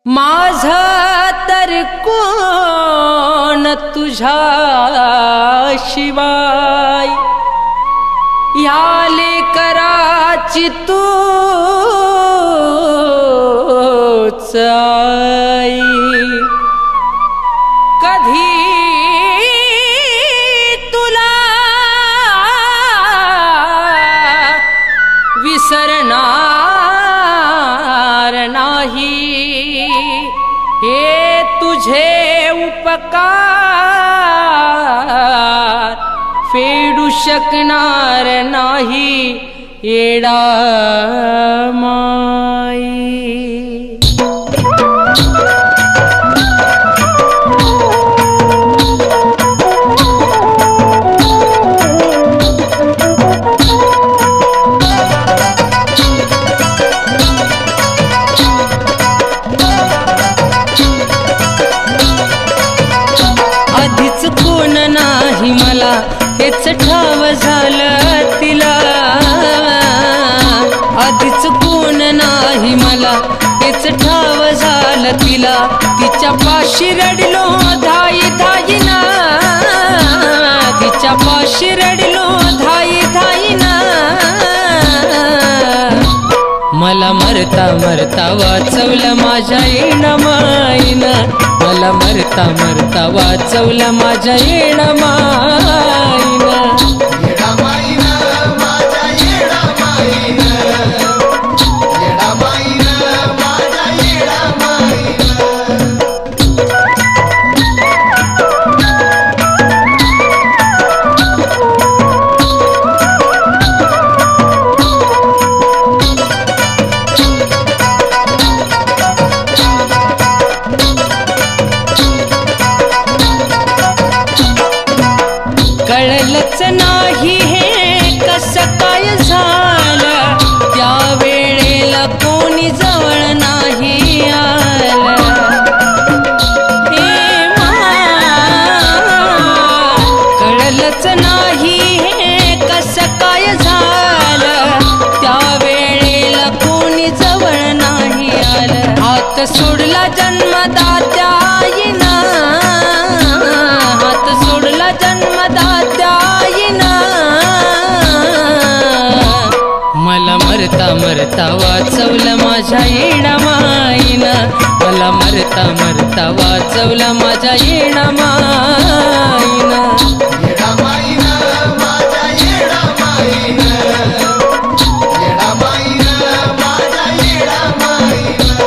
माझा तर कोण तुझ्या शिवाय, या लेकराची तूच आई। कधी तुला विसरणार नाही, हे तुझे उपकार फेडू शकणार नाही येडा माई। आधीच कोण नाही मला हेच ठाव झालं तिला, आधीच कोण नाही मला हेच ठाव झालं तिला। तिच्या पाशी रडलो धाई धाई ना, तिच्या पाशी रडलो धाई धाई ना। मला मरता मरता वाचवलं माझ्या येणा माईनं, मला मरता मरता वाचवलं माझ्या येणा माईनं। येडा माईनं माझ्या येडा माईनं, येडा माईनं माझ्या येडा माईनं। कळलंच नाही हे कसं काय झालं, त्या वेळेला कोणी जवळ नाही आलं। हे कळलंच नाही हे कसं काय झालं, त्या वेळेला कोणी जवळ नाही आलं। हात सोडला जन्मदात्या आईनं, हात सोडला जन्मदात्या आईनं। मला मरता मरता वाचवलं माझ्या येणा माईनं, मला मरता मरता वाचवलं माझ्या येणा माईनं। येडा माईनं माझ्या येडा माईनं, येडा माईनं माझ्या येडा माईनं।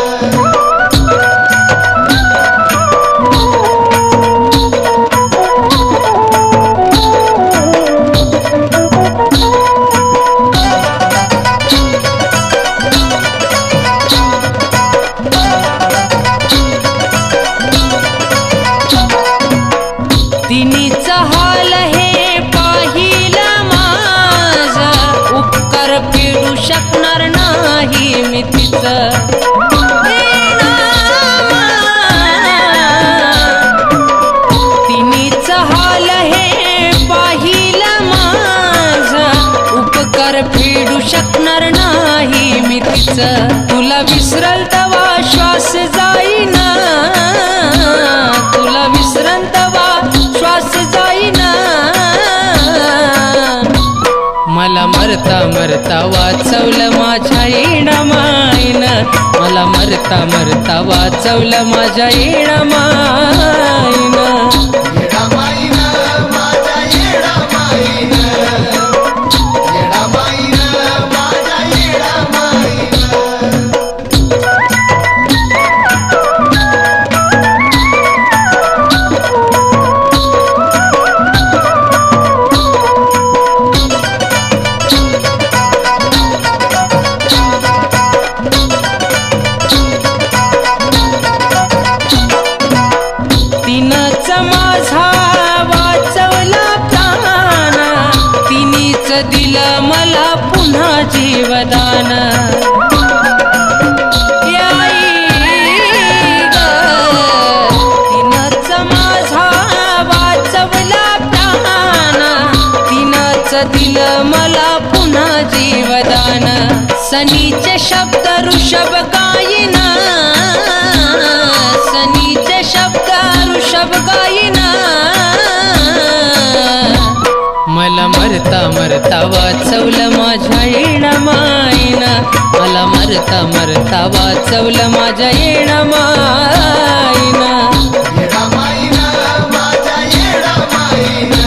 तिनीचा हाल हे पाहिलं माझं, उपकार फेडू शकणार नाही मी तिचं। तिनीचा हाल हे पाहिलं माझं, उपकार फेडू शकणार नाही मी तिचं। तुला विसरल तवा श्वास जाईना, तुला विसरल तवा श्वास जाईना। मला मरता मरता वाचवलं माझ्या येणा माईनं, मला मरता मरता वाचवलं माझ्या येणा माईनं। येडा माईनं माझ्या येडा माईनं, येडा माईनं माझ्या येडा माईनं। तिनंच माझा वाचवला प्राण, तिनीच दिलं मला पुन्हा जीवदान। तिनंच माझा वाचवला प्राण, तिनंच दिलं मला पुन्हा जीवदान। सनीचे शब्द ऋषभ गायिना, मरता वाचवलं माझ्या येणा माईनं, मला मरता मरता वाचवलं माझ्या येणा माईनं. येडा माईनं माझ्या येडा माईनं